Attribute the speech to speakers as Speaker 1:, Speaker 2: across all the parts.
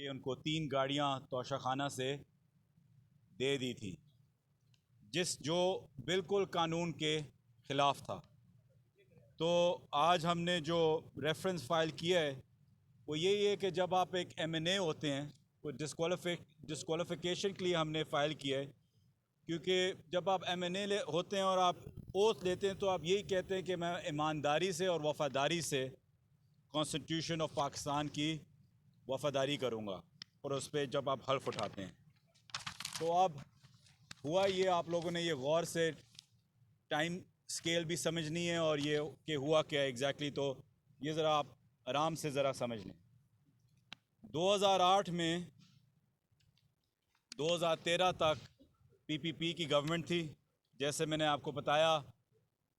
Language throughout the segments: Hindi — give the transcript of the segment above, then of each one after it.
Speaker 1: कि उनको 3 गाड़ियां तोशाखाना से दे दी थी, जो बिल्कुल कानून के ख़िलाफ़ था। तो आज हमने जो रेफरेंस फ़ाइल किया है वो यही है कि जब आप एक M&A होते हैं, वो डिस्क्वालिफिकेशन के लिए हमने फ़ाइल किया है, क्योंकि जब आप M&A होते हैं और आप ओथ लेते हैं तो आप यही कहते हैं कि मैं ईमानदारी से और वफ़ादारी से कॉन्स्टिट्यूशन ऑफ पाकिस्तान की वफ़ादारी करूँगा, और उस पर जब आप हल्फ उठाते हैं। तो अब हुआ ये, आप लोगों ने ये गौर से टाइम स्केल भी समझनी है और ये कि हुआ क्या एग्जैक्टली, तो ये ज़रा आप आराम से ज़रा समझ लें। 2008 में 2013 तक PPP की गवर्नमेंट थी। जैसे मैंने आपको बताया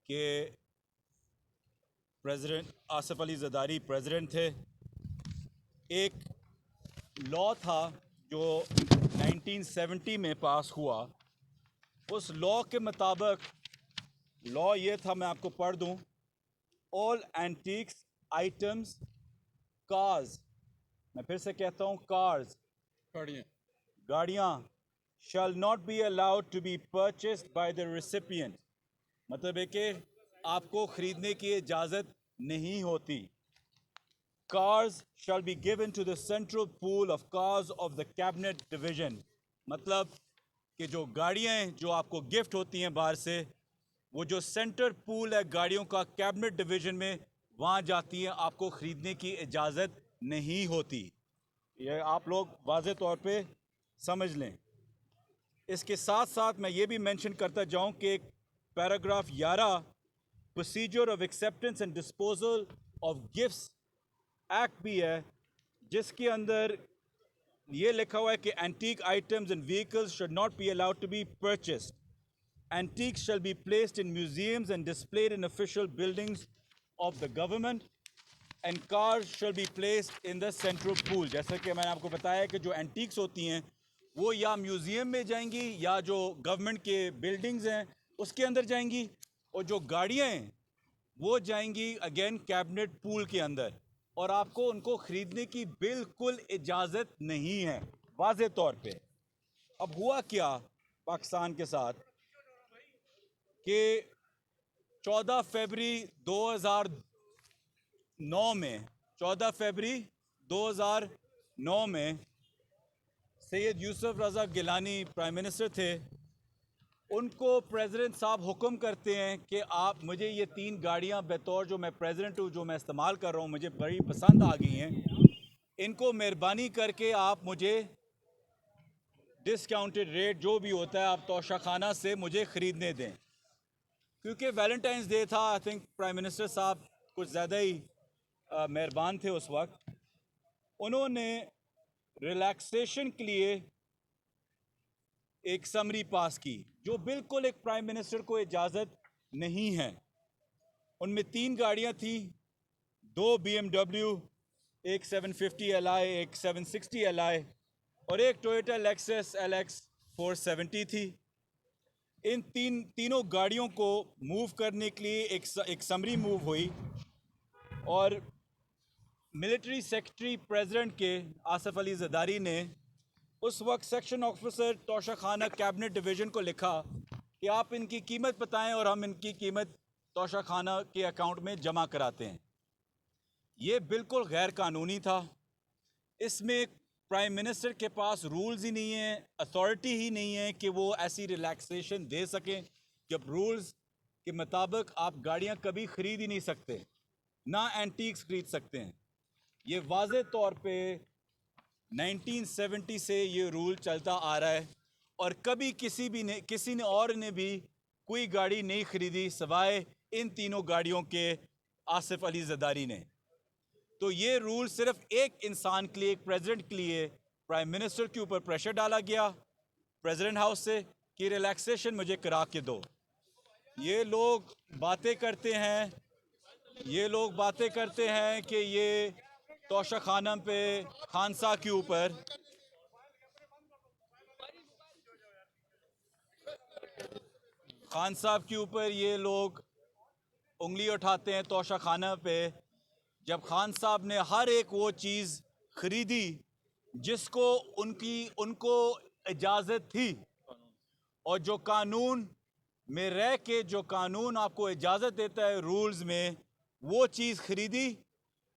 Speaker 1: कि प्रेसिडेंट आसिफ अली ज़रदारी प्रेसिडेंट थे। एक लॉ था जो 1970 में पास हुआ। उस लॉ के मुताबिक लॉ ये था, मैं आपको पढ़ दूं, ऑल एंटीक्स आइटम्स कार्स, मैं फिर से कहता हूं कार्स, गाड़ियां shall not be allowed to be purchased by the recipient, मतलब है कि आपको खरीदने की इजाज़त नहीं होती। Cars shall be given to the central pool of cars of the cabinet division, मतलब कि जो गाड़ियां हैं जो आपको गिफ्ट होती हैं बाहर से, वो जो सेंटर पूल है गाड़ियों का कैबिनेट डिवीजन में, वहाँ जाती हैं, आपको ख़रीदने की इजाज़त नहीं होती। ये आप लोग वाज़े तौर पे समझ लें। इसके साथ साथ मैं ये भी मेंशन करता जाऊं कि एक paragraph 11 procedure of acceptance and disposal of gifts act भी है, जिसके अंदर ये लिखा हुआ है कि antique items and vehicles should not be allowed to be purchased. Antiques shall be placed in museums and displayed in official buildings of the government, and cars shall be placed in the central pool. जैसा कि मैंने आपको बताया कि जो एंटीक्स होती हैं वो या म्यूज़ियम में जाएंगी या जो गवर्नमेंट के बिल्डिंग्स हैं उसके अंदर जाएंगी, और जो गाड़ियाँ हैं वो जाएंगी अगेन कैबिनेट पूल के अंदर, और आपको उनको ख़रीदने की बिल्कुल इजाज़त नहीं है वाज़े तौर पे। अब हुआ क्या पाकिस्तान के साथ कि 14 फरवरी 2009 में सैयद यूसुफ रज़ा गिलानी प्राइम मिनिस्टर थे। उनको प्रेसिडेंट साहब हुक्म करते हैं कि आप मुझे ये 3 गाड़ियां बतौर जो मैं प्रेसिडेंट हूँ जो मैं इस्तेमाल कर रहा हूँ मुझे बड़ी पसंद आ गई हैं, इनको मेहरबानी करके आप मुझे डिस्काउंटेड रेट जो भी होता है आप तोशाखाना से मुझे ख़रीदने दें। क्योंकि वैलेंटाइंस डे था, आई थिंक प्राइम मिनिस्टर साहब कुछ ज़्यादा ही मेहरबान थे उस वक्त। उन्होंने रिलैक्सेशन के लिए एक समरी पास की जो बिल्कुल एक प्राइम मिनिस्टर को इजाज़त नहीं है। उनमें 3 गाड़ियां थी, 2 BMW, एक 750 Li, एक 760 Li और एक टोयोटा लेक्सस LX 470 थी। इन तीनों गाड़ियों को मूव करने के लिए एक समरी मूव हुई, और मिलिट्री सेक्रेटरी प्रेसिडेंट के आसिफ अली ज़रदारी ने उस वक्त section officer Toshakhana cabinet division को लिखा कि आप इनकी कीमत बताएं और हम इनकी कीमत तोशाखाना के अकाउंट में जमा कराते हैं। ये बिल्कुल गैर कानूनी था। इसमें प्राइम मिनिस्टर के पास रूल्स ही नहीं है, अथॉरिटी ही नहीं है कि वो ऐसी रिलैक्सेशन दे सकें। जब रूल्स के मुताबिक आप गाड़ियां कभी ख़रीद ही नहीं सकते, ना एंटीक्स ख़रीद सकते हैं। ये वाज़े तौर पे 1970 से ये रूल चलता आ रहा है, और कभी किसी ने और ने भी कोई गाड़ी नहीं ख़रीदी सिवाय इन तीनों गाड़ियों के आसिफ अली ज़रदारी ने। तो ये रूल सिर्फ एक इंसान के लिए, एक प्रेसिडेंट के लिए, प्राइम मिनिस्टर के ऊपर प्रेशर डाला गया प्रेसिडेंट हाउस से कि रिलैक्सेशन मुझे करा के दो। ये लोग बातें करते हैं कि ये तोशाखाना पे खानसा के ऊपर खान साहब के ऊपर ये लोग उंगली उठाते हैं तोशाखाना पे, जब खान साहब ने हर एक वो चीज़ ख़रीदी जिसको उनको इजाज़त थी, और जो कानून में रह के जो कानून आपको इजाज़त देता है रूल्स में, वो चीज़ खरीदी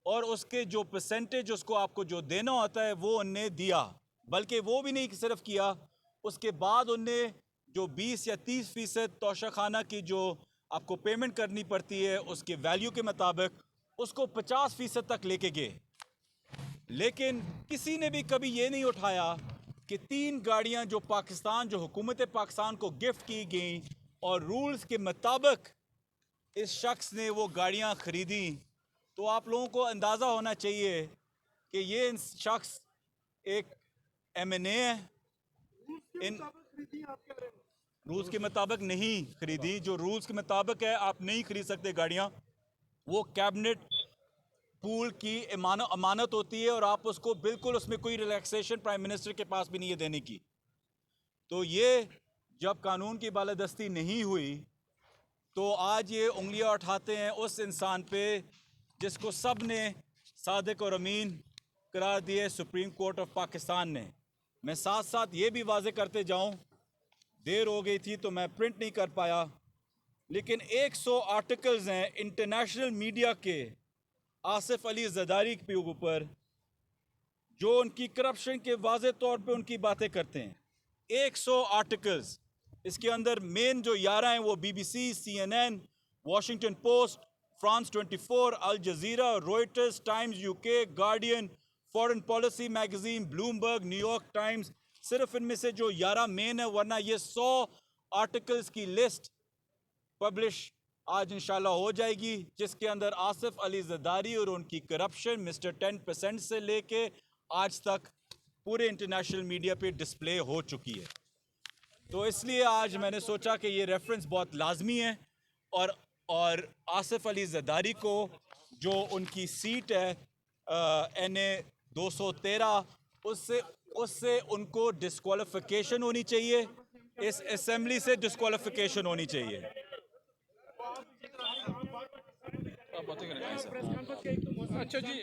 Speaker 1: और उसके जो परसेंटेज उसको आपको जो देना होता है वो उनने दिया। बल्कि वो भी नहीं सिर्फ किया, उसके बाद उनने जो 20 या 30% तोशाखाना की जो आपको पेमेंट करनी पड़ती है उसके वैल्यू के मुताबिक उसको 50% तक लेके गए। लेकिन किसी ने भी कभी ये नहीं उठाया कि 3 गाड़ियां जो पाकिस्तान, जो हुकूमत पाकिस्तान को गिफ्ट की गई और रूल्स के मुताबिक इस शख्स ने वो गाड़ियां खरीदी, तो आप लोगों को अंदाज़ा होना चाहिए कि ये शख्स एक एमएनए है। इन रूल्स के मुताबिक नहीं खरीदी, जो रूल्स के मुताबिक है आप नहीं खरीद सकते गाड़ियां। वो कैबिनेट पूल की अमानत होती है और आप उसको बिल्कुल, उसमें कोई रिलैक्सेशन प्राइम मिनिस्टर के पास भी नहीं है देने की। तो ये जब कानून की बालादस्ती नहीं हुई तो आज ये उंगलियां उठाते हैं उस इंसान पे जिसको सब ने सादिक और अमीन करार दिए, सुप्रीम कोर्ट ऑफ पाकिस्तान ने। मैं साथ साथ ये भी वाजे करते जाऊं, देर हो गई थी तो मैं प्रिंट नहीं कर पाया, लेकिन 100 आर्टिकल्स हैं इंटरनेशनल मीडिया के आसिफ अली जरदारी के ऊपर जो उनकी करप्शन के वाजे तौर पे उनकी बातें करते हैं। 100 आर्टिकल्स, इसके अंदर मेन जो 11 हैं वो BBC, CNN, Washington Post, France 24, Al Jazeera, Reuters, Times UK, Guardian, foreign policy magazine, Bloomberg, New York Times, सिर्फ इनमें से जो 11 मेन है, वरना ये 100 आर्टिकल्स की लिस्ट पब्लिश आज इंशाल्लाह हो जाएगी, जिसके अंदर आसिफ अली जरदारी और उनकी करप्शन मिस्टर 10% से लेके आज तक पूरे इंटरनेशनल मीडिया पे डिस्प्ले हो चुकी है। तो इसलिए आज मैंने सोचा कि ये रेफरेंस बहुत लाजमी है और आसिफ अली जरदारी को जो उनकी सीट है NA 213, उससे उनको डिस्क्वालिफिकेशन होनी चाहिए, इस असेंबली से डिस्क्वालिफिकेशन होनी चाहिए।
Speaker 2: अच्छा जी।